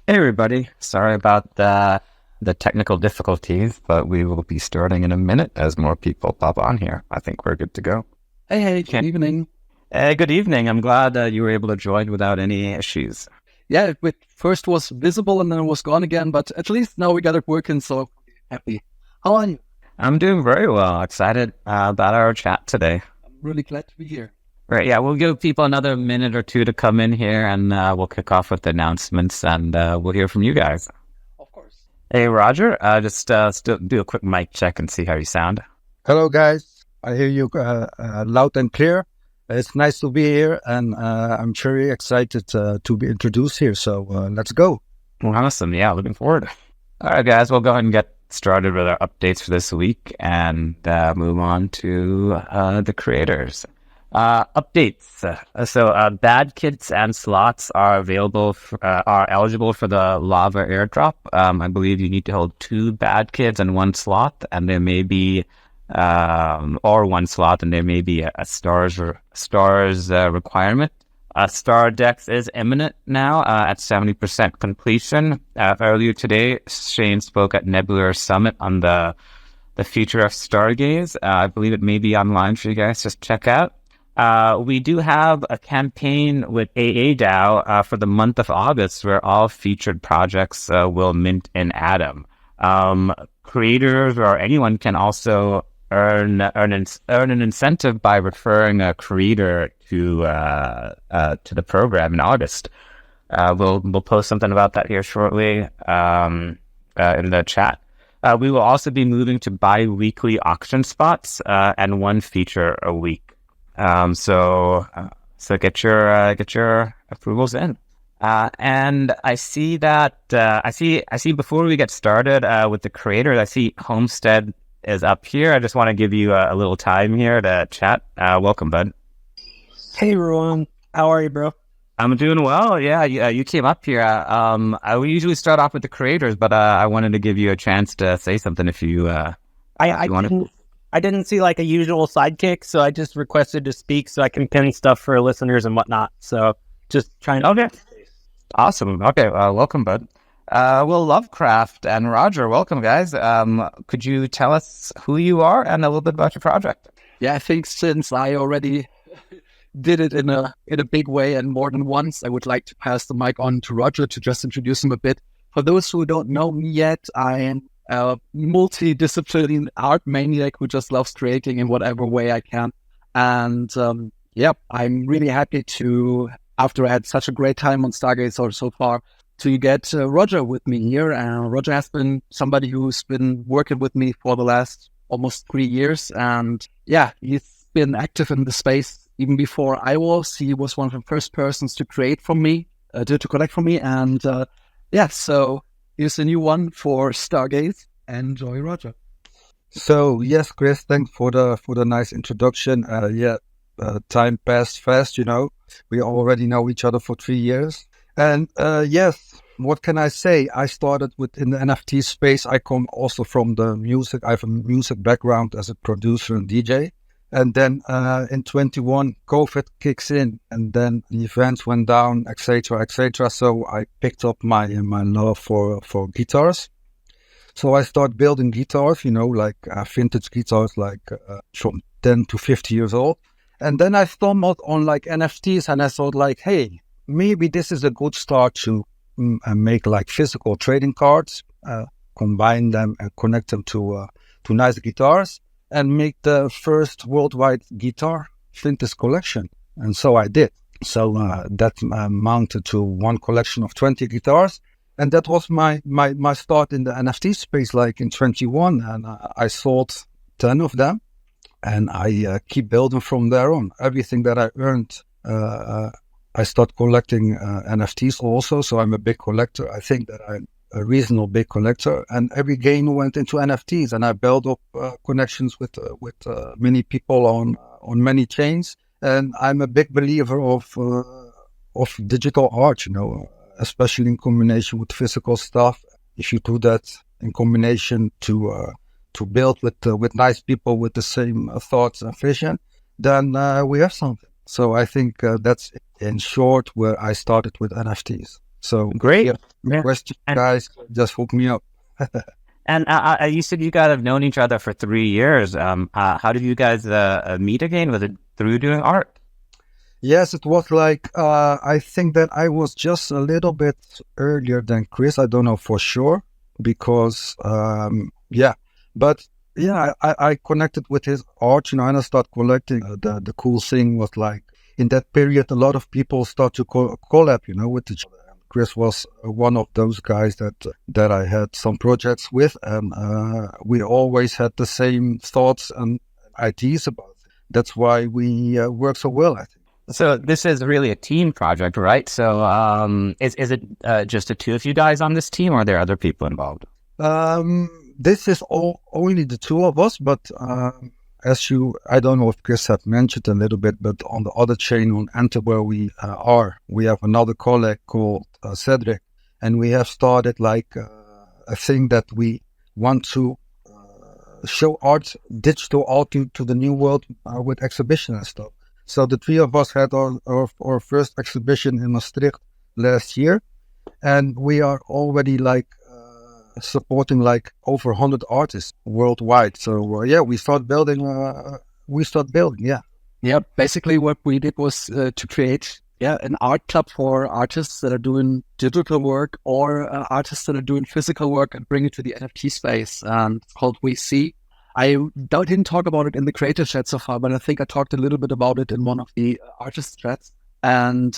Hey everybody, sorry about the technical difficulties, but we will be starting in a minute as more people pop on here. I think we're good to go. Hey, good evening. Hey, good evening. I'm glad you were able to join without any issues. Yeah, it first was visible and then it was gone again, but at least now we got it working, so happy. How are you? I'm doing very well. Excited about our chat today. I'm really glad to be here. Right, yeah, we'll give people another minute or two to come in here and we'll kick off with the announcements and we'll hear from you guys. Of course. Hey, Roger, just still do a quick mic check and see how you sound. Hello, guys. I hear you loud and clear. It's nice to be here, and I'm very excited to be introduced here. So let's go. Awesome. Yeah, looking forward. All right, guys, we'll go ahead and get started with our updates for this week and move on to the creators. Updates. So bad kits and slots are available, are eligible for the lava airdrop. I believe you need to hold 2 bad kits and 1 slot, and there may be or 1 slot, and there may be a stars requirement. Star Dex is imminent now at 70% completion. Earlier today, Shane spoke at Nebular Summit on the future of Stargaze. I believe it may be online for you guys to check out. We do have a campaign with AADAO for the month of August where all featured projects will mint in Atom. Creators or anyone can also earn an incentive by referring a creator to the program in August. We'll post something about that here shortly in the chat. We will also be moving to bi-weekly auction spots and 1 feature a week. So get your approvals in. And I see that I see before we get started with the creators, I see Homestead is up here. I just want to give you a little time here to chat. Welcome, bud. Hey, everyone. How are you, bro? I'm doing well. Yeah, you came up here. I would usually start off with the creators, but I wanted to give you a chance to say something if you I didn't see like a usual sidekick, so I just requested to speak so I can pin stuff for listeners and whatnot. So just trying to... Okay. Awesome. Okay. Welcome, bud. LuvCraft and Roger, welcome, guys. Could you tell us who you are and a little bit about your project? Yeah, I think since I already did it in a big way and more than once, I would like to pass the mic on to Roger to just introduce him a bit. For those who don't know me yet, I am a multidisciplinary art maniac who just loves creating in whatever way I can. And I'm really happy to, after I had such a great time on Stargaze so far, to get Roger with me here. Roger has been somebody who's been working with me for the last almost 3 years. And yeah, he's been active in the space even before I was. He was one of the first persons to create from me, to collect from me. And so here's a new one for Stargaze. Enjoy, Roger. So yes, Chris, thanks for the nice introduction. Time passed fast. We already know each other for 3 years. And yes, what can I say? I started in the NFT space. I come also from the music. I have a music background as a producer and DJ. And then in 21, COVID kicks in, and then the events went down, etc., etc. So I picked up my love for guitars. So I started building guitars, like vintage guitars, like from 10 to 50 years old. And then I stumbled on like NFTs, and I thought like, hey, maybe this is a good start to make like physical trading cards, combine them and connect them to nice guitars, and make the first worldwide guitar vintage collection. And so I did. So that amounted to one collection of 20 guitars. And that was my start in the NFT space, like in 21. And I sold 10 of them. And I keep building from there on. Everything that I earned, I start collecting NFTs also. So I'm a big collector. I think that I'm a reasonable big collector. And every gain went into NFTs. And I built up connections with many people on many chains. And I'm a big believer of digital art, especially in combination with physical stuff. If you do that in combination to build with nice people with the same thoughts and vision, then we have something. So I think that's in short where I started with NFTs. So Great. yeah, question, And- guys, just hook me up. And you said you guys have known each other for 3 years. How did you guys meet again? Was it through doing art? Yes, it was like I think that I was just a little bit earlier than Chris. I don't know for sure because but yeah, I connected with his art, and I started collecting. The cool thing was like in that period, a lot of people start to collab, with each other. Chris was one of those guys that I had some projects with, and we always had the same thoughts and ideas about it. That's why we work so well, I think. So this is really a team project, right? So is it just the two of you guys on this team, or are there other people involved? This is only the two of us, but I don't know if Chris had mentioned a little bit, but on the other chain on Enter where we we have another colleague called Cedric, and we have started like a thing that we want to show art, digital art to the new world with exhibition and stuff. So the three of us had our first exhibition in Maastricht last year, and we are already like supporting like over 100 artists worldwide. So we start building. Yeah, basically what we did was to create an art club for artists that are doing digital work or artists that are doing physical work and bring it to the NFT space. And it's called We See. I didn't talk about it in the creator chat so far, but I think I talked a little bit about it in one of the artist chats. And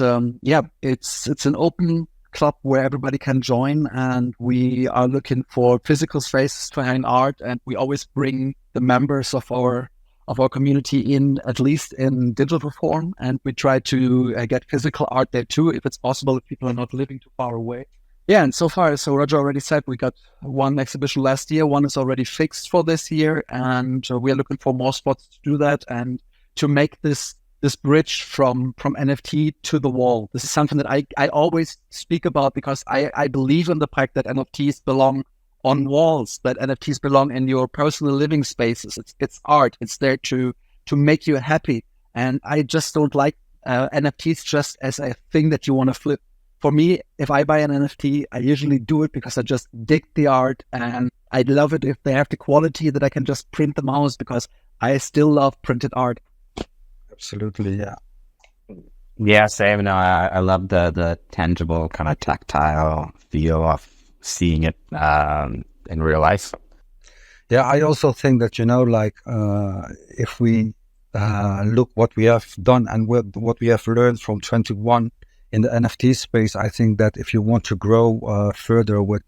it's an open club where everybody can join, and we are looking for physical spaces to hang art, and we always bring the members of our community in, at least in digital form, and we try to get physical art there too, if it's possible, if people are not living too far away. Yeah, and so far, so Roger already said we got one exhibition last year, one is already fixed for this year, and we are looking for more spots to do that and to make this bridge from NFT to the wall. This is something that I always speak about because I believe in the fact that NFTs belong on walls, that NFTs belong in your personal living spaces. It's art. It's there to make you happy. And I just don't like NFTs just as a thing that you want to flip. For me, if I buy an NFT, I usually do it because I just dig the art, and I love it if they have the quality that I can just print them out, because I still love printed art. Absolutely, yeah. Yeah, same. No, I love the tangible kind of tactile feel of seeing it in real life. Yeah, I also think that, if we look what we have done and what we have learned from 21 in the NFT space, I think that if you want to grow further with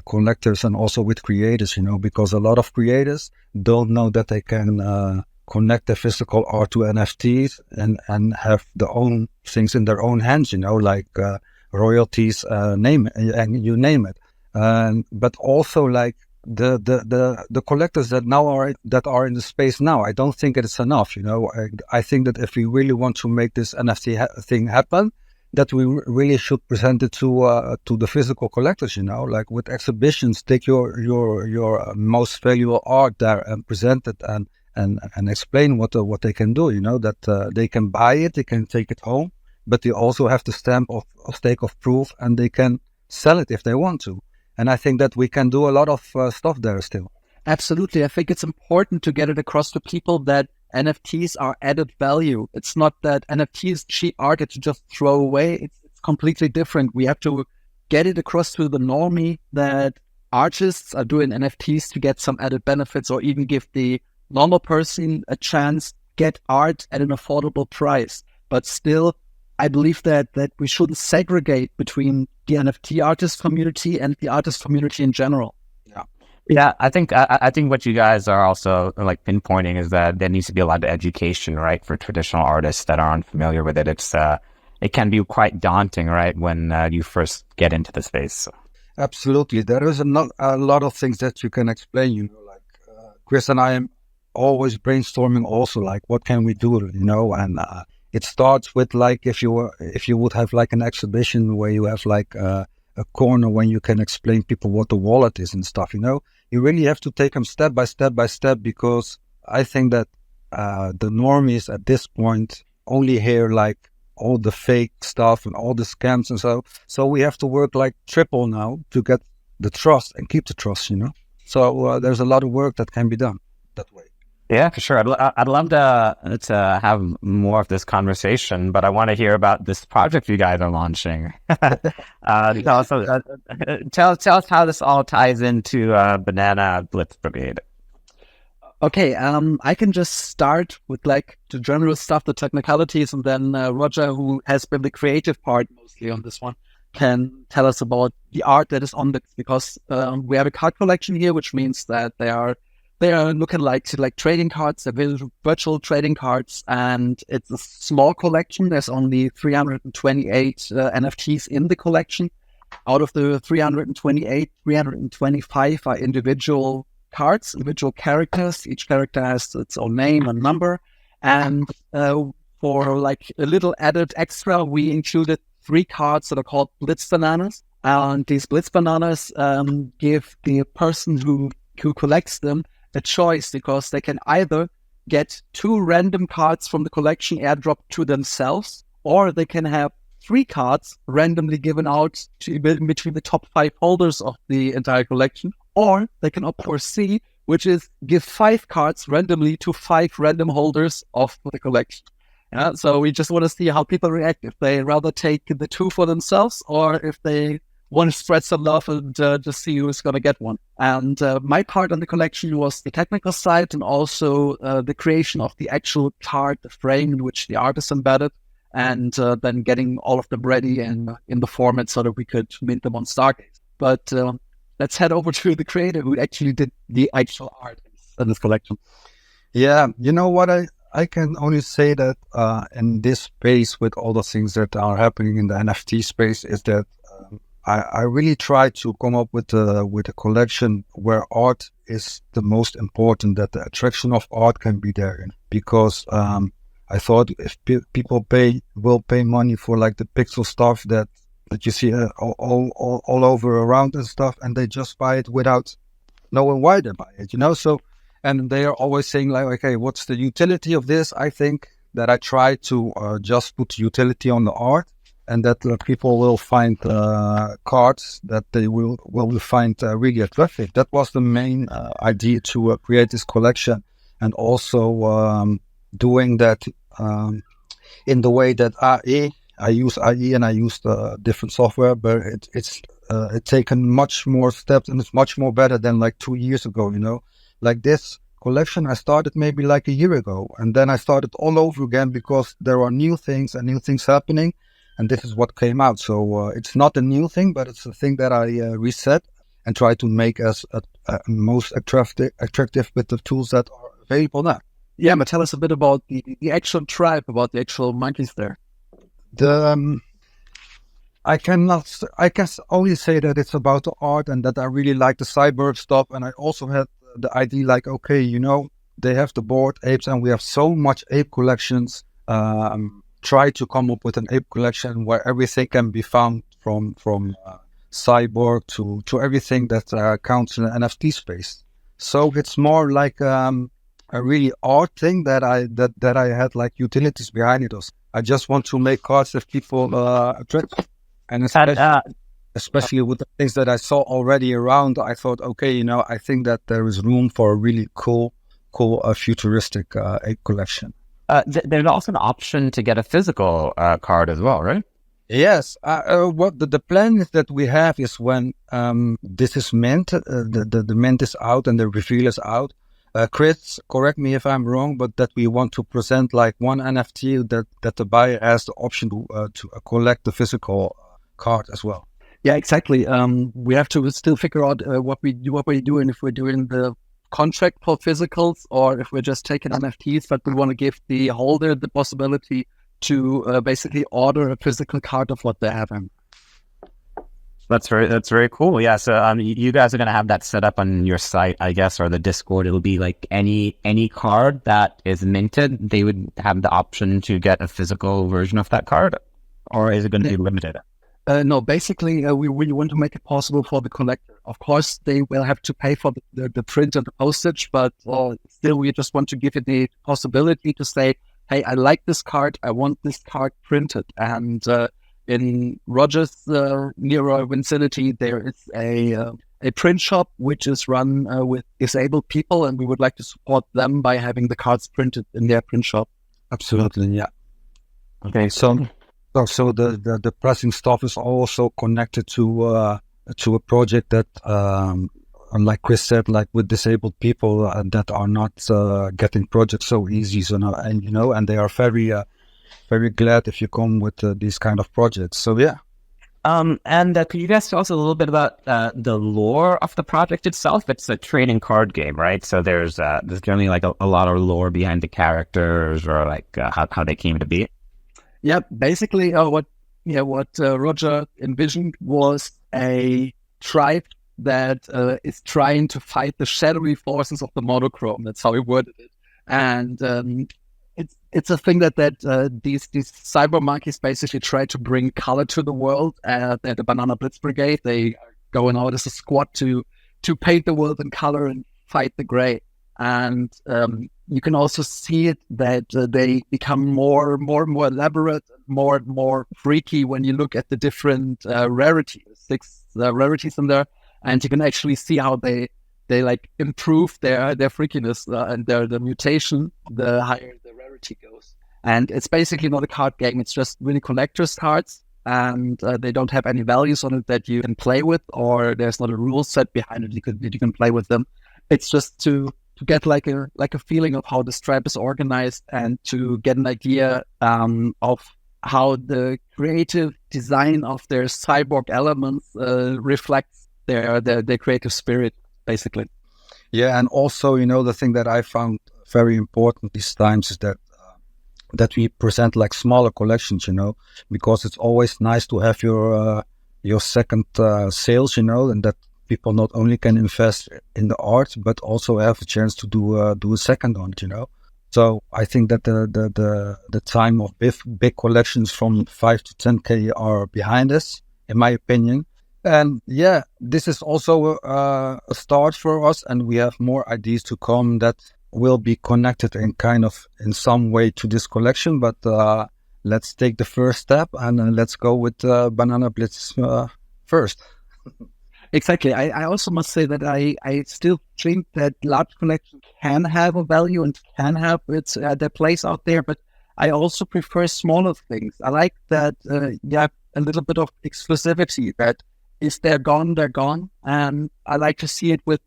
collectors and also with creators, because a lot of creators don't know that they can connect their physical art to NFTs and have their own things in their own hands, like royalties, name it, and you name it. But also like the collectors that are in the space now, I don't think it's enough. I think that if we really want to make this NFT thing happen, that we really should present it to the physical collectors. Like with exhibitions, take your most valuable art there and present it and explain what they can do. That they can buy it, they can take it home, but they also have the stamp of stake of proof, and they can sell it if they want to. And I think that we can do a lot of stuff there still. Absolutely. I think it's important to get it across to people that NFTs are added value. It's not that NFT is cheap art that you just throw away. It's completely different. We have to get it across to the normie that artists are doing NFTs to get some added benefits, or even give the normal person a chance, get art at an affordable price. But still, I believe that we shouldn't segregate between the NFT artist community and the artist community in general. Yeah, I think what you guys are also like pinpointing is that there needs to be a lot of education, right, for traditional artists that aren't familiar with it. It can be quite daunting, right, when you first get into the space. Absolutely, there is a lot of things that you can explain. Like Chris and I am always brainstorming. Also, like what can we do? And it starts with like if you would have like an exhibition where you have like a corner when you can explain people what the wallet is and stuff. You really have to take them step by step by step, because I think that the normies at this point only hear like all the fake stuff and all the scams and so we have to work like triple now to get the trust and keep the trust, so there's a lot of work that can be done that way. Yeah, for sure. I'd love to have more of this conversation, but I want to hear about this project you guys are launching. Tell us how this all ties into Banana Blitz Brigade. Okay, I can just start with like the general stuff, the technicalities, and then Roger, who has been the creative part mostly on this one, can tell us about the art that is on this, because we have a card collection here, which means that they are looking like trading cards, they're virtual trading cards, and it's a small collection. There's only 328 NFTs in the collection. Out of the 328, 325 are individual cards, individual characters. Each character has its own name and number. And for like a little added extra, we included 3 cards that are called Blitz Bananas. And these Blitz Bananas give the person who collects them a choice, because they can either get 2 random cards from the collection airdropped to themselves, or they can have 3 cards randomly given out to between the top 5 holders of the entire collection, or they can opt for C, which is give 5 cards randomly to 5 random holders of the collection. Yeah, so we just want to see how people react, if they rather take the 2 for themselves, or if they want to spread some love and just see who's going to get one. And my part on the collection was the technical side, and also the creation of the actual card, the frame in which the art is embedded, and then getting all of them ready and in the format so that we could mint them on Stargaze. But let's head over to the creator who actually did the actual art in this collection. Yeah, you know what, I can only say that in this space, with all the things that are happening in the NFT space, is that I really try to come up with a collection where art is the most important, that the attraction of art can be there. Because I thought if people will pay money for like the pixel stuff that you see all over around and stuff, and they just buy it without knowing why they buy it, So, and they are always saying like, okay, what's the utility of this? I think that I try to just put utility on the art, and that people will find cards that they will find really attractive. That was the main idea to create this collection, and also doing that in the way that I use IE and I use different software, but it's taken much more steps, and it's much more better than like 2 years ago, Like this collection, I started maybe like a year ago, and then I started all over again because there are new things happening, and this is what came out. So it's not a new thing, but it's a thing that I reset and try to make as most attractive with the tools that are available now. Yeah, but tell us a bit about the actual tribe, about the actual monkeys there. I can only say that it's about the art, and that I really like the cyborg stuff. And I also had the idea like, okay, they have the bored apes, and we have so much ape collections. Try to come up with an ape collection where everything can be found, from cyborg to everything that counts in the NFT space. So it's more like a really art thing that I had like utilities behind it. I just want to make cards that people attract, and especially with the things that I saw already around, I thought, okay, I think that there is room for a really cool futuristic ape collection. There's also an option to get a physical card as well, right? Yes. What the plan is that we have is when this is mint, the mint is out and the reveal is out. Chris, correct me if I'm wrong, but that we want to present like one NFT that the buyer has the option to collect the physical card as well. Yeah, exactly. We have to still figure out what we're doing, if we're doing the contract for physicals or if we're just taking NFTs, but we want to give the holder the possibility to basically order a physical card of what they have. That's very cool. Yeah. So you guys are going to have that set up on your site, I guess, or the Discord. It'll be like any card that is minted, they would have the option to get a physical version of that card, or is it going to be limited? No, basically, we really want to make it possible for the collector. Of course, they will have to pay for the print and the postage, but still, we just want to give it the possibility to say, hey, I like this card, I want this card printed. And in Roger's Nero Vicinity, there is a print shop which is run with disabled people, and we would like to support them by having the cards printed in their print shop. Absolutely, yeah. Okay, So the pressing stuff is also connected to a project that, like Chris said, like with disabled people that are not getting projects so easy. So now, and they are very very glad if you come with these kind of projects. So yeah. And could you guys tell us a little bit about the lore of the project itself? It's a trading card game, right? So there's generally like a lot of lore behind the characters, or like how they came to be. Yeah, basically, what Roger envisioned was a tribe that is trying to fight the shadowy forces of the monochrome. That's how he worded it, and it's a thing that these cyber monkeys basically try to bring color to the world. They're the Banana Blitz Brigade. They are going out as a squad to paint the world in color and fight the gray. And you can also see it that they become more elaborate, more freaky when you look at the different rarities, 6 rarities in there, and you can actually see how they like improve their freakiness and the mutation the higher the rarity goes. And it's basically not a card game; it's just really collector's cards, and they don't have any values on it that you can play with, or there's not a rule set behind it you can play with them. It's just to get like a feeling of how this tribe is organized, and to get an idea of how the creative design of their cyborg elements reflects their creative spirit, basically. Yeah, and also, the thing that I found very important these times is that we present like smaller collections, because it's always nice to have your second sales, and that people not only can invest in the art, but also have a chance to do a second on it, So I think that the time of big collections from 5 to 10K are behind us, in my opinion. And yeah, this is also a start for us, and we have more ideas to come that will be connected in some way to this collection. But let's take the first step, and let's go with Banana Blitz first. Exactly. I also must say that I still think that large collection can have a value and can have their place out there, but I also prefer smaller things. I like that you have a little bit of exclusivity, that if they're gone, they're gone. And I like to see it with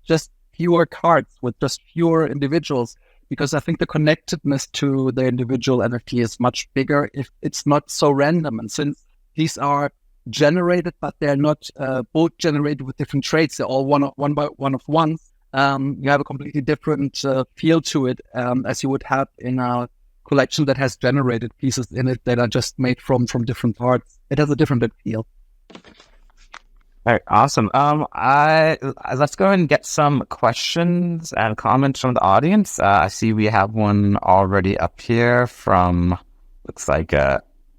just fewer cards, with just fewer individuals, because I think the connectedness to the individual NFT is much bigger if it's not so random. And since these are generated, but they're not both generated with different traits, they're all one of ones, you have a completely different feel to it, as you would have in a collection that has generated pieces in it that are just made from different parts. It has a different feel. All right, awesome. Let's go ahead and get some questions and comments from the audience. I see we have one already up here from, looks like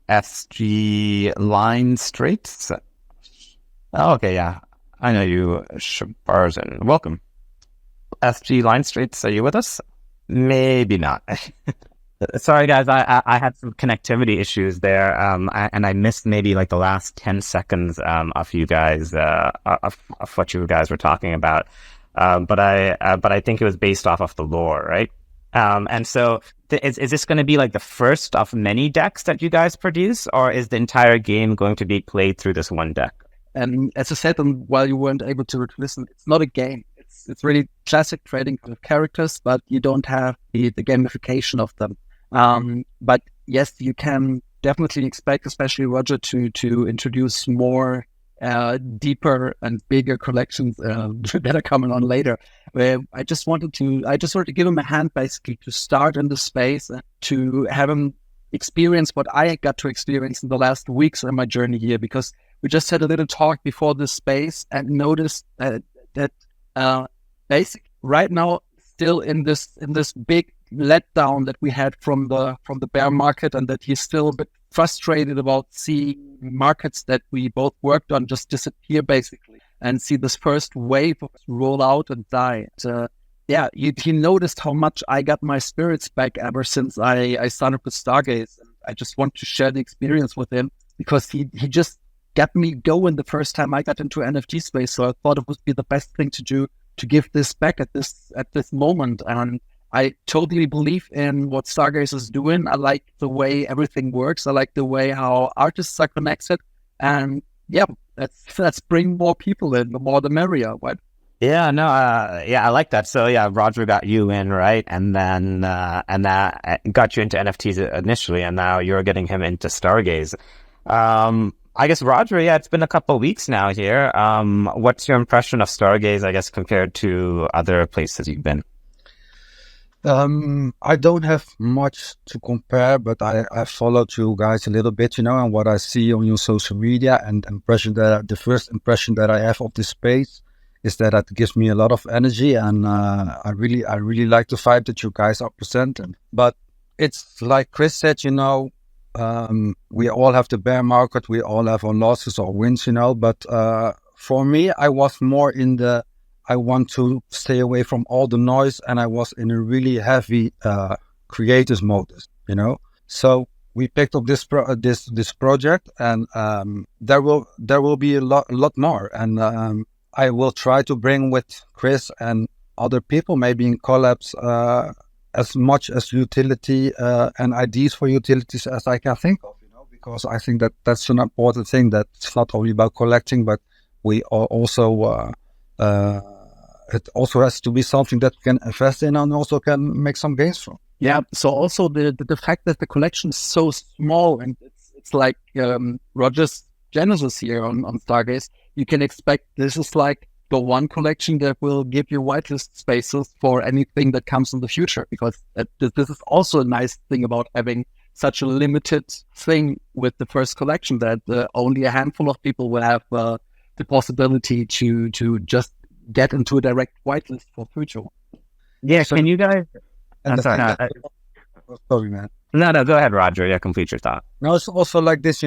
SG Line Straits. Oh, okay, yeah. I know you, Shabarzan. Welcome. SG Line Straits, are you with us? Maybe not. Sorry, guys. I had some connectivity issues there, and I missed maybe like the last 10 seconds of you guys of what you guys were talking about. But I think it was based off of the lore, right? And so, is this going to be like the first of many decks that you guys produce, or is the entire game going to be played through this one deck? And as I said, while you weren't able to listen, it's not a game. It's really classic trading of characters, but you don't have the gamification of them. But yes, you can definitely expect, especially Roger, to introduce more deeper and bigger collections that are coming on later. Where I just wanted to give him a hand, basically, to start in the space and to have him experience what I got to experience in the last weeks in my journey here, because we just had a little talk before this space and noticed that basic right now, still in this big letdown that we had from the bear market, and that he's still a bit frustrated about seeing markets that we both worked on just disappear, basically, and see this first wave of roll out and die. he noticed how much I got my spirits back ever since I started with Stargaze. And I just want to share the experience with him because he just got me going the first time I got into NFT space. So I thought it would be the best thing to do to give this back at this moment. And I totally believe in what Stargaze is doing. I like the way everything works. I like the way how artists are connected. And yeah, let's bring more people in. The more the merrier. Right? Yeah, no, I like that. So yeah, Roger got you in, right? And then, and that got you into NFTs initially, and now you're getting him into Stargaze. I guess Roger, yeah, it's been a couple of weeks now here. What's your impression of Stargaze, I guess, compared to other places you've been? I don't have much to compare, but I followed you guys a little bit, and what I see on your social media and the first impression that I have of this space is that it gives me a lot of energy, and I really like the vibe that you guys are presenting. But it's like Chris said, we all have the bear market, we all have our losses or wins, But for me, I was more in I want to stay away from all the noise, and I was in a really heavy creators mode, So we picked up this project, and there will be a lot more, and I will try to bring with Chris and other people, maybe in collabs, as much as utility and ideas for utilities as I can think of, because I think that's an important thing, that it's not only about collecting, but we are also, it also has to be something that we can invest in and also can make some gains from. Yeah, so also the fact that the collection is so small, and it's like Roger's Genesis here on Stargaze, you can expect this is like the one collection that will give you whitelist spaces for anything that comes in the future, because this is also a nice thing about having such a limited thing with the first collection, that only a handful of people will have the possibility to just get into a direct whitelist for future. Yeah, so, can you guys... Sorry, man. No, go ahead, Roger. Yeah, complete your thought. No, it's also like this,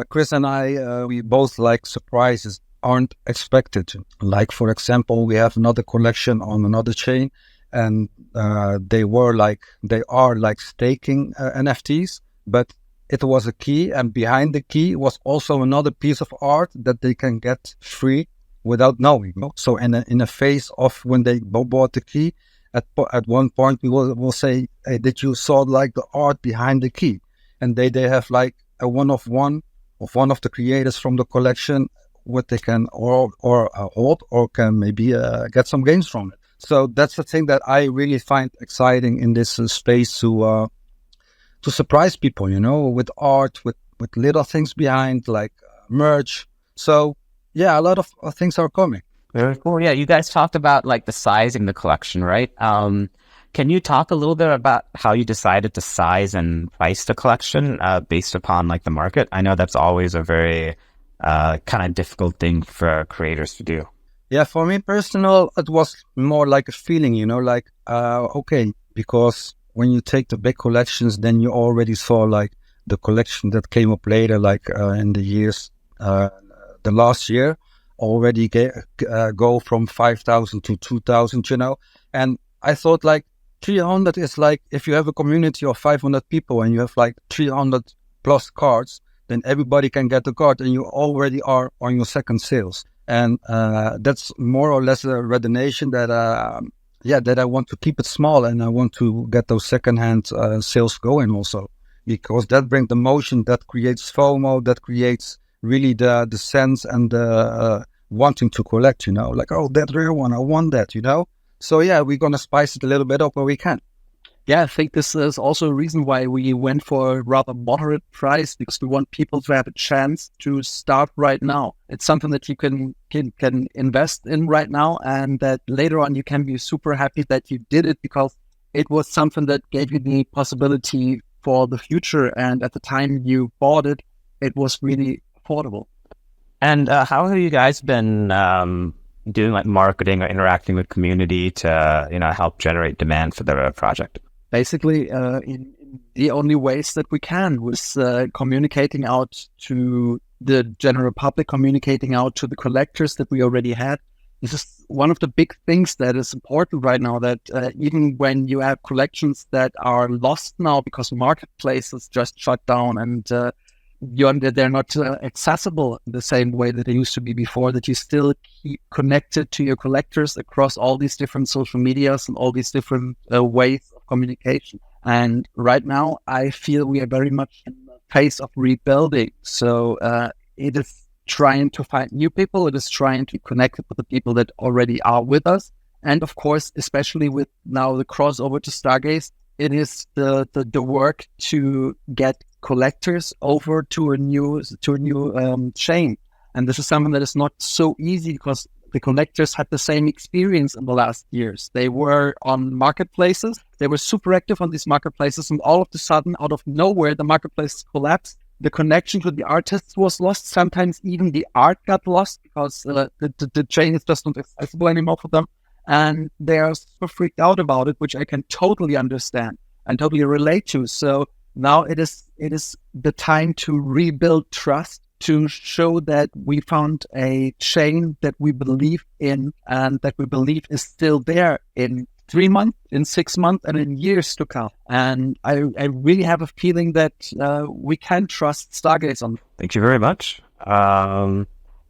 Chris and I, we both like surprises aren't expected. Like, for example, we have another collection on another chain, and they are like staking NFTs, but it was a key, and behind the key was also another piece of art that they can get free without knowing. So in a phase of when they bought the key, at one point we will say, hey, did you saw like the art behind the key? And they have like a one of the creators from the collection, what they can or hold or can maybe get some gains from it. So that's the thing that I really find exciting in this space, to surprise people, with art, with little things behind, like merch. So yeah, a lot of things are coming. Very cool. Yeah, you guys talked about like the sizing the collection, right? Can you talk a little bit about how you decided to size and price the collection based upon like the market? I know that's always a very kind of difficult thing for creators to do. Yeah, for me personal, it was more like a feeling, okay, because when you take the big collections, then you already saw like the collection that came up later, like in the years, the last year, already go from 5,000 to 2,000, and I thought like 300 is like, if you have a community of 500 people and you have like 300 plus cards, then everybody can get the card and you already are on your second sales. And that's more or less a redonation that that I want to keep it small, and I want to get those secondhand sales going also, because that brings the motion, that creates FOMO, that creates really the sense and wanting to collect, like, oh, that rare one, I want that, So yeah, we're going to spice it a little bit up where we can. Yeah, I think this is also a reason why we went for a rather moderate price, because we want people to have a chance to start right now. It's something that you can invest in right now, and that later on you can be super happy that you did it, because it was something that gave you the possibility for the future. And at the time you bought it, it was really affordable. And how have you guys been doing like marketing or interacting with community to help generate demand for the project? Basically, in the only ways that we can, was communicating out to the general public, communicating out to the collectors that we already had, this is one of the big things that is important right now, that even when you have collections that are lost now because marketplaces just shut down and they're not accessible the same way that they used to be before, that you still keep connected to your collectors across all these different social medias and all these different ways of communication. And right now, I feel we are very much in the phase of rebuilding. So it is trying to find new people. It is trying to connect with the people that already are with us. And of course, especially with now the crossover to Stargaze, it is the work to get collectors over to a new chain. And this is something that is not so easy, because the collectors had the same experience in the last years. They were on marketplaces. They were super active on these marketplaces. And all of a sudden, out of nowhere, the marketplace collapsed. The connection to the artists was lost. Sometimes even the art got lost because the chain is just not accessible anymore for them. And they are super freaked out about it, which I can totally understand and totally relate to. So now it is the time to rebuild trust, to show that we found a chain that we believe in and that we believe is still there in 3 months, in 6 months, and in years to come. And I really have a feeling that we can trust Stargaze on. Thank you very much.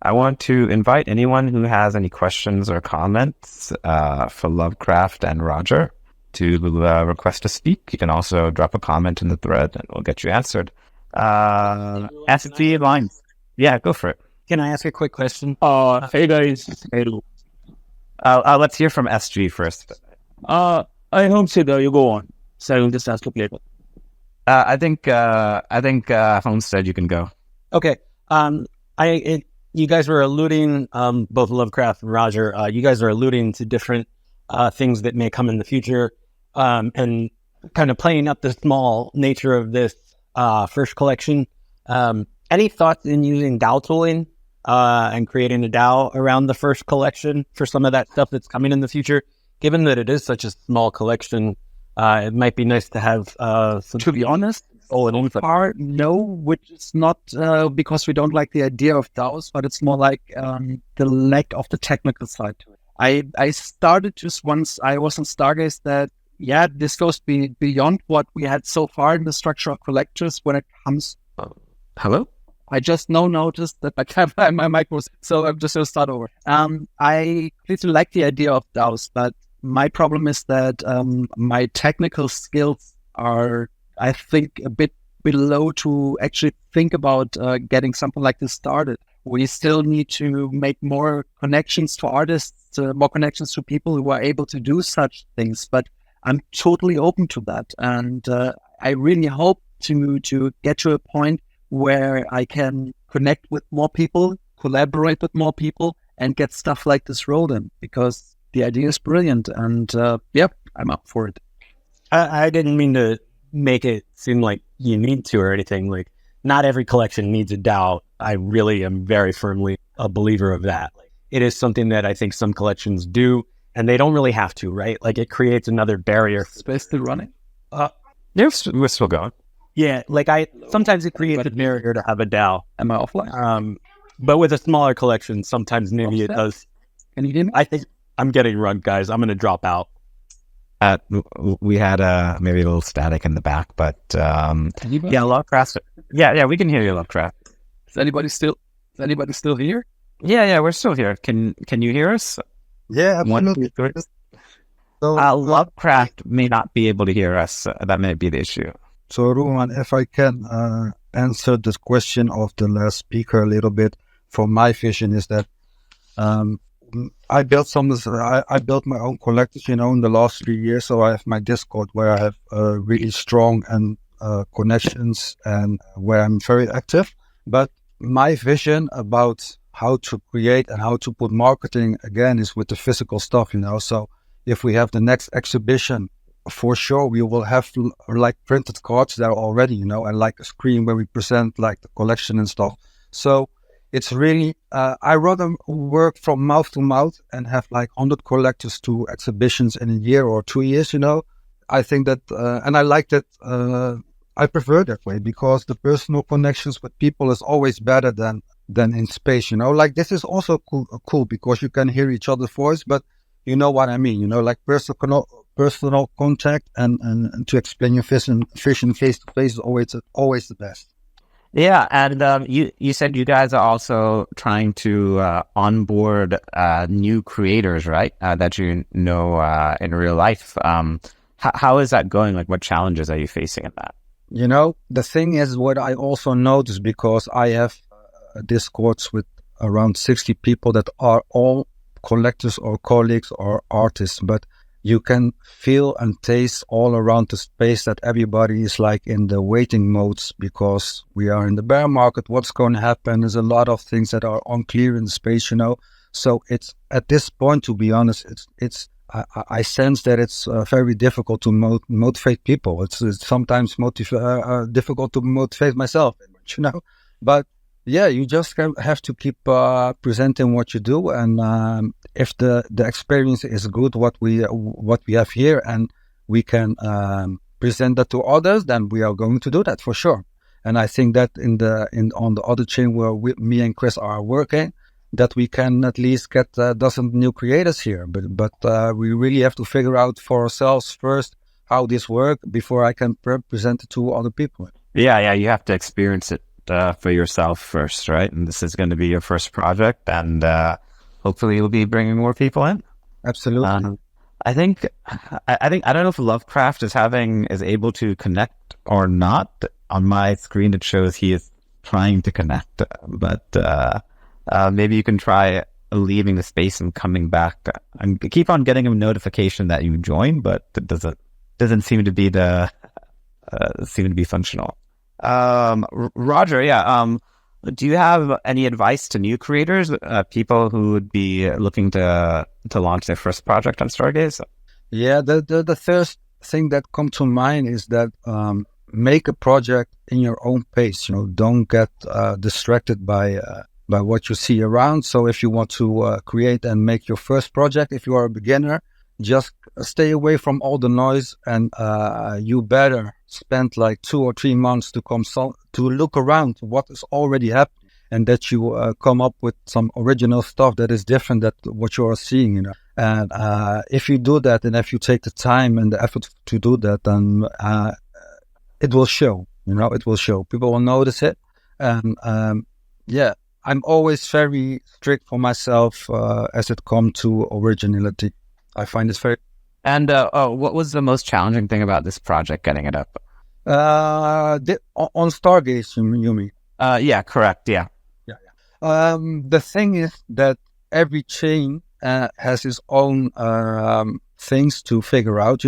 I want to invite anyone who has any questions or comments for LuvCraft and Roger to request to speak. You can also drop a comment in the thread and we'll get you answered. SG lines. Yeah, go for it. Can I ask a quick question? Hey guys, hello. Let's hear from SG first. I hope so. You go on. So I'll just ask you later. I think Homestead, you can go. Okay. You guys were alluding, both LuvCraft and Roger, you guys are alluding to different things that may come in the future, and kind of playing up the small nature of this first collection. Any thoughts in using DAO tooling and creating a DAO around the first collection for some of that stuff that's coming in the future? Given that it is such a small collection, it might be nice to have some... To be honest, so far, no, which is not because we don't like the idea of DAOs, but it's more like the lack of the technical side to it. I started just once I was in Stargaze that, yeah, this goes beyond what we had so far in the structure of collectors when it comes... Hello? I just now noticed that my mic was... So I'm just going to start over. I completely like the idea of DAOs, but my problem is that my technical skills are, I think, a bit below to actually think about getting something like this started. We still need to make more connections to artists, more connections to people who are able to do such things. But I'm totally open to that. And I really hope to get to a point where I can connect with more people, collaborate with more people, and get stuff like this rolled in, because the idea is brilliant. And yep, I'm up for it. I didn't mean to make it seem like you need to or anything. Like, not every collection needs a DAO. I really am very firmly a believer of that. Like, it is something that I think some collections do, and they don't really have to, right? Like, it creates another barrier. Space still running? We're still going. Yeah, like sometimes it creates a barrier to have a DAO. Am I offline? But with a smaller collection, sometimes maybe it does. Can you hear me? I think I'm getting run, guys. I'm going to drop out. We had maybe a little static in the back, but yeah, LuvCraft. Yeah, we can hear you, LuvCraft. Is anybody still here? Yeah, we're still here. Can you hear us? Yeah, One, absolutely. two, three. So, LuvCraft may not be able to hear us. That may be the issue. So, Roman, if I can answer this question of the last speaker a little bit, from my vision is that I built I built my own collectors, in the last 3 years. So I have my Discord where I have really strong and connections and where I'm very active. But my vision about how to create and how to put marketing again is with the physical stuff, So if we have the next exhibition, for sure we will have like printed cards there already, and like a screen where we present like the collection and stuff. So it's really, I rather work from mouth to mouth and have like 100 collectors to exhibitions in a year or 2 years, I think that, and I like that, I prefer that way, because the personal connections with people is always better than than in space. Like this is also cool because you can hear each other's voice, but you know what I mean. Like personal contact and to explain your vision face to face is always the best. Yeah, and you said you guys are also trying to onboard new creators, right? That you know in real life. How is that going? Like, what challenges are you facing in that? The thing is, what I also noticed, because I have discords with around 60 people that are all collectors or colleagues or artists, but you can feel and taste all around the space that everybody is like in the waiting modes because we are in the bear market. What's going to happen? There's a lot of things that are unclear in the space, So it's at this point, to be honest, I sense that it's very difficult to motivate people. It's sometimes difficult to motivate myself, But yeah, you just have to keep presenting what you do, and if the experience is good, what we have here, and we can present that to others, then we are going to do that for sure. And I think that on the other chain where me and Chris are working, that we can at least get a dozen new creators here. But we really have to figure out for ourselves first how this works before I can present it to other people. Yeah, you have to experience it for yourself first, right? And this is going to be your first project, and hopefully you'll be bringing more people in. Absolutely. I think I don't know if LuvCraft is able to connect or not. On my screen, it shows he is trying to connect, but maybe you can try leaving the space and coming back. And keep on getting a notification that you joined, but it doesn't seem to be functional. Roger, yeah. Do you have any advice to new creators, people who would be looking to launch their first project on Stargaze? Yeah, the first thing that comes to mind is that make a project in your own pace. Don't get distracted by what you see around. So if you want to create and make your first project, if you are a beginner, just stay away from all the noise, and you better spend like 2 or 3 months to look around what is already happening, and that you come up with some original stuff that is different than what you are seeing. And if you do that, and if you take the time and the effort to do that, then it will show. It will show. People will notice it, and yeah. I'm always very strict for myself as it comes to originality. I find this very... And what was the most challenging thing about this project, getting it up? On Stargaze, you mean? Yeah, correct, yeah. The thing is that every chain has its own things to figure out,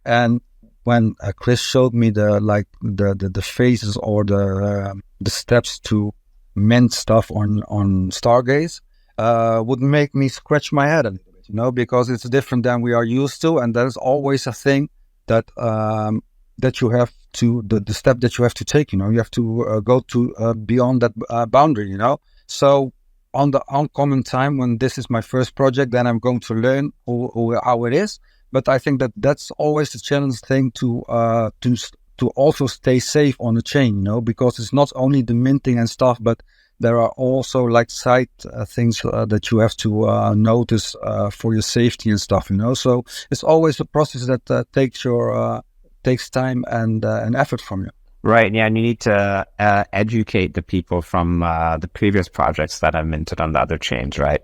And when Chris showed me the phases or the steps to mint stuff on Stargaze, would make me scratch my head a little bit, because it's different than we are used to, and there's always a thing that you have to the step that you have to take. You have to go to beyond that boundary. So on the uncommon time when this is my first project, then I'm going to learn how it is. But I think that's always the challenge thing to also stay safe on the chain, because it's not only the minting and stuff, but there are also like side things that you have to notice for your safety and stuff, So it's always a process that takes time and effort from you. Right, yeah, and you need to educate the people from the previous projects that have minted on the other chains, right?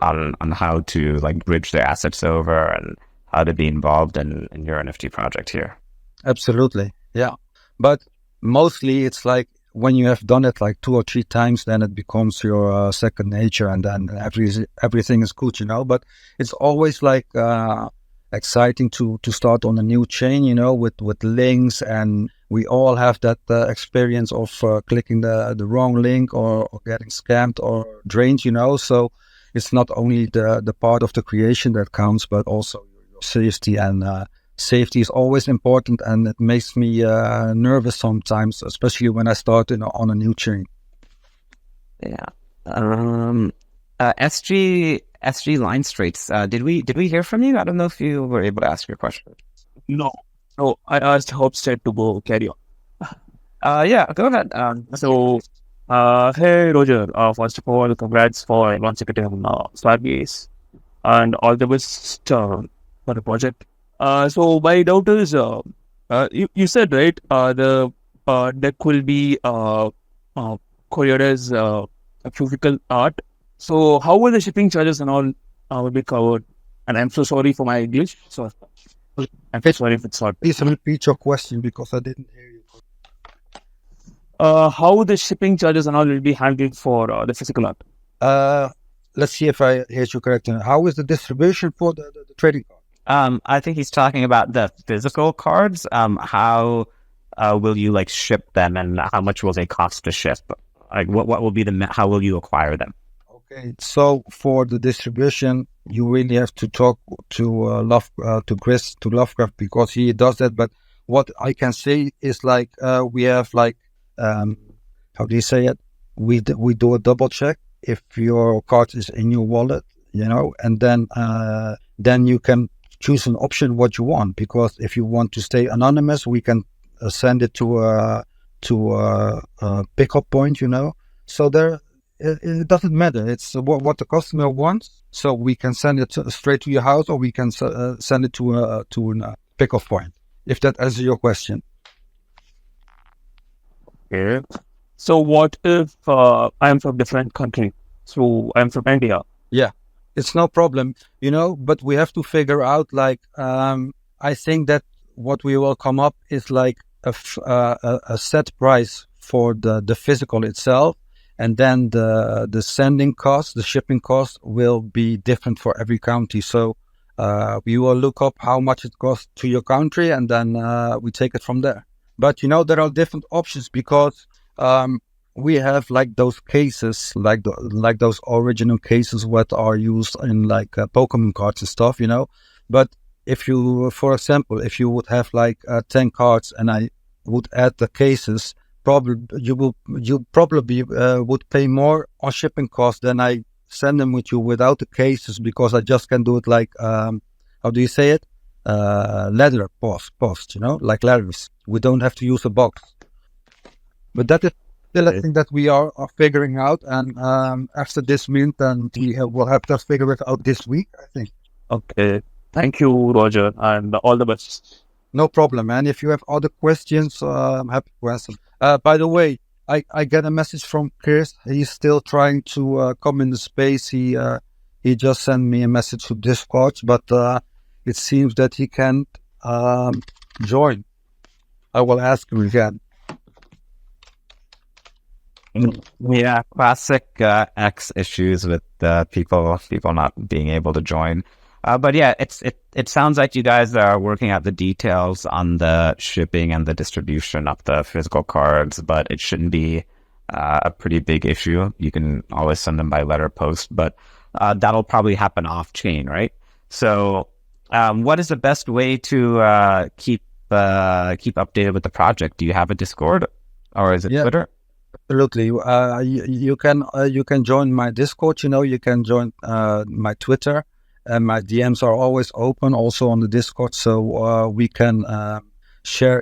On how to like bridge their assets over and how to be involved in your NFT project here. Absolutely, yeah. But mostly it's like when you have done it like 2 or 3 times, then it becomes your second nature, and then everything is good, But it's always like exciting to start on a new chain, with links, and we all have that experience of clicking the wrong link or getting scammed or drained, So it's not only the part of the creation that counts, but also your safety, and safety is always important, and it makes me nervous sometimes, especially when I start on a new chain. Yeah. SG Line Straits. Did we hear from you? I don't know if you were able to ask your question. No, I asked Hopstead to go carry on. Yeah, go ahead. So Hey Roger, first of all, congrats for launching it on Stargaze and all the best for the project. So my doubt is, you said right, the deck will be couriered as physical art. So how will the shipping charges and all will be covered? And I'm so sorry for my English. So I'm so sorry if it's not. Please repeat your question because I didn't hear you. How the shipping charges and all will be handled for the physical art? Let's see if I hear you correctly. How is the distribution for the trading card? I think he's talking about the physical cards. How will you like ship them, and how much will they cost to ship? Like, what will be how will you acquire them? Okay, so for the distribution, you really have to talk to Chris, to LuvCraft, because he does that. But what I can say is like we have like how do you say it? We do a double check if your card is in your wallet, and then you can choose an option what you want, because if you want to stay anonymous, we can send it to a pickup point, So there, it doesn't matter. It's what the customer wants. So we can send it straight to your house, or we can send it to a pickup point. If that answers your question. Okay. So what if I'm from different country? So I'm from India. Yeah, it's no problem, but we have to figure out like, I think that what we will come up is like a set price for the physical itself. And then the sending cost, the shipping cost will be different for every country. So we will look up how much it costs to your country, and then we take it from there. But there are different options, because we have like those cases, like those original cases what are used in like Pokemon cards and stuff, But if you, for example, if you would have like 10 cards and I would add the cases, you probably would pay more on shipping costs than I send them with you without the cases, because I just can do it like how do you say it? Letter post, like letters. We don't have to use a box. But that is still a thing that we are figuring out, and after this month, and we will have to figure it out this week, I think. Okay. Thank you, Roger, and all the best. No problem, man. If you have other questions, I'm happy to answer. By the way, I get a message from Chris. He's still trying to come in the space. He just sent me a message to Discord, but it seems that he can't join. I will ask him again. Yeah, classic X issues with people not being able to join. But yeah, it sounds like you guys are working out the details on the shipping and the distribution of the physical cards, but it shouldn't be a pretty big issue. You can always send them by letter post, but that'll probably happen off chain, right? So, what is the best way to keep updated with the project? Do you have a Discord, or is it Twitter? Absolutely. You can join my Discord. You can join my Twitter. And my DMs are always open, also on the Discord, so we can share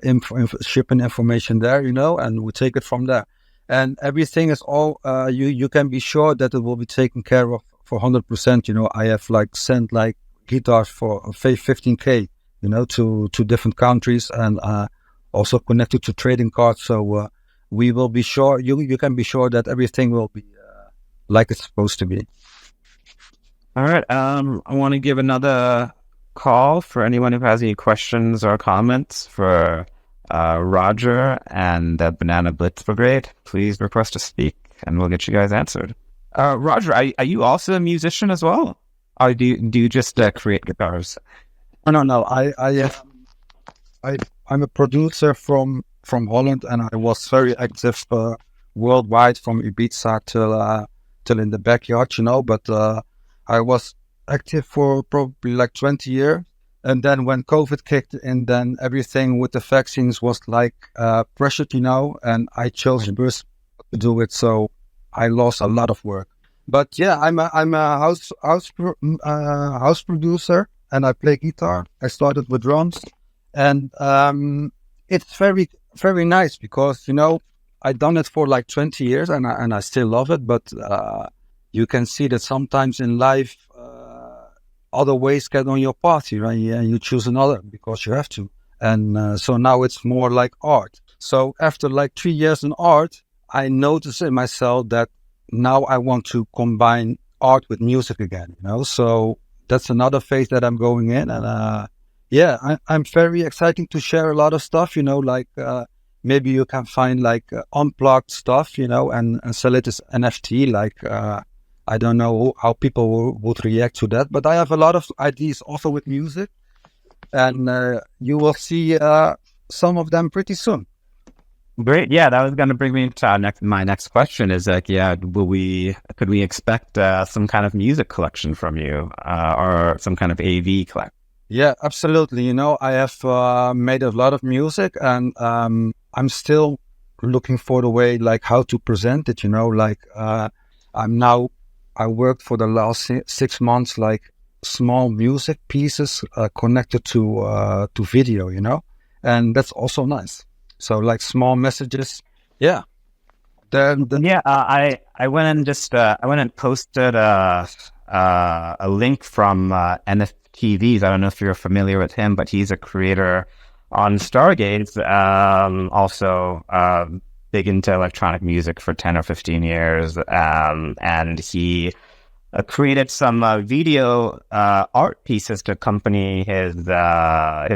shipping information there, and we take it from there. And everything is all you can be sure that it will be taken care of for 100%. I have like sent like guitars for 15K, to different countries, and also connected to trading cards. So we will be sure you can be sure that everything will be like it's supposed to be. All right. I want to give another call for anyone who has any questions or comments for Roger and the Banana Blitz Brigade. Please request to speak, and we'll get you guys answered. Roger, are you also a musician as well, or do you just create guitars? No. I'm a producer from Holland, and I was very active worldwide, from Ibiza till in the backyard, But I was active for probably like 20 years. And then when COVID kicked in, then everything with the vaccines was like pressured, and I chose to do it. So I lost a lot of work. But yeah, I'm a house producer, and I play guitar. I started with drums, and it's very, very nice because, I've done it for like 20 years and I still love it. But you can see that sometimes in life, other ways get on your party, right? Yeah, you choose another because you have to. And so now it's more like art. So after like 3 years in art, I noticed in myself that now I want to combine art with music again, So that's another phase that I'm going in. And I'm very excited to share a lot of stuff, like maybe you can find like unplugged stuff, and sell it as NFT, like I don't know how people would react to that, but I have a lot of ideas also with music, and you will see some of them pretty soon. Great. Yeah, that was going to bring me to my next question is like, could we expect some kind of music collection from you or some kind of AV collection? Yeah, absolutely. I have made a lot of music, and I'm still looking for the way, like how to present it, like I worked for the last 6 months, like small music pieces connected to video, and that's also nice. So like small messages. Yeah. I went and posted a link from NFTVs. I don't know if you're familiar with him, but he's a creator on Stargaze, also big into electronic music for 10 or 15 years, and he created some video art pieces to accompany his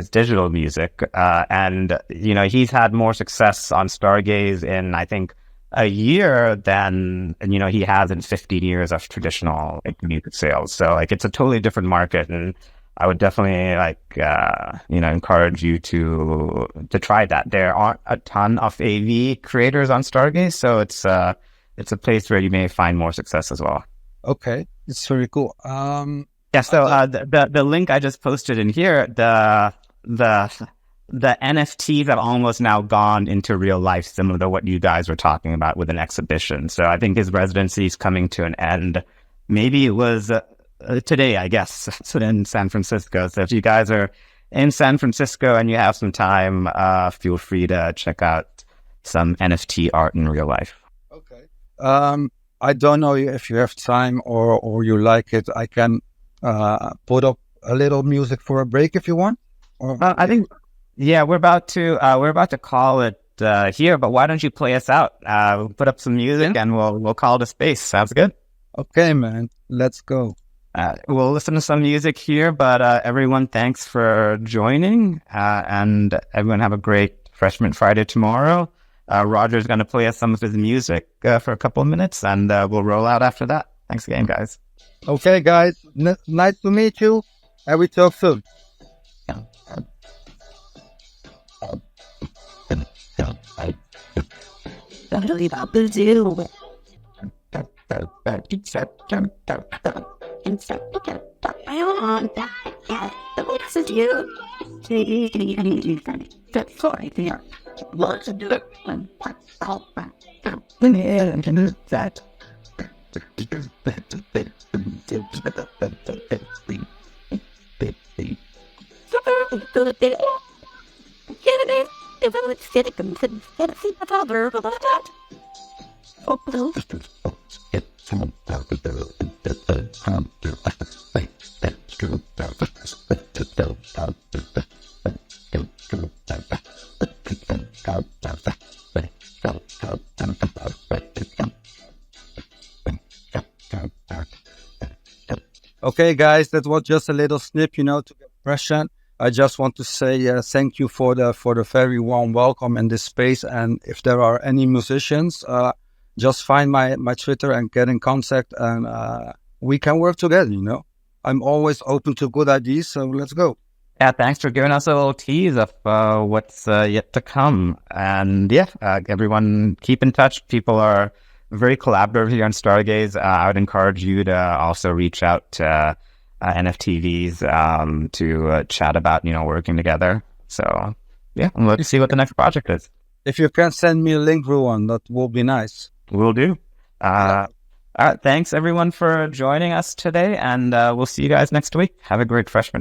digital music, and he's had more success on Stargaze in I think a year than he has in 15 years of traditional music sales. So like it's a totally different market, and I would definitely encourage you to try that. There aren't a ton of AV creators on Stargaze, so it's a place where you may find more success as well. Okay, it's very cool. So the link I just posted in here, the NFTs have almost now gone into real life, similar to what you guys were talking about with an exhibition. So I think his residency is coming to an end. Maybe it was today, I guess, in San Francisco. So if you guys are in San Francisco and you have some time, feel free to check out some NFT art in real life. Okay. I don't know if you have time or you like it. I can put up a little music for a break if you want. I think, we're about to call it here. But why don't you play us out? We'll put up some music and we'll call it a space. Sounds good. Okay, man. Let's go. We'll listen to some music here. But everyone, thanks for joining. And everyone have a great Freshman Friday tomorrow. Roger's going to play us some of his music for a couple of minutes, and we'll roll out after that. Thanks again, guys. Okay, guys. Nice to meet you, and we talk soon. Okay, guys, that was just a little snip, to get impression. I just want to say thank you for the very warm welcome in this space. And if there are any musicians, just find my Twitter and get in contact, and we can work together. I'm always open to good ideas, so let's go. Yeah, thanks for giving us a little tease of what's yet to come. And everyone keep in touch. People are very collaborative here on Stargaze. I would encourage you to also reach out to NFTVs to chat about, working together. So, let's see what the next project is. If you can send me a link, Ruan, that will be nice. Will do. All right, thanks everyone for joining us today, and we'll see you guys next week. Have a great Freshman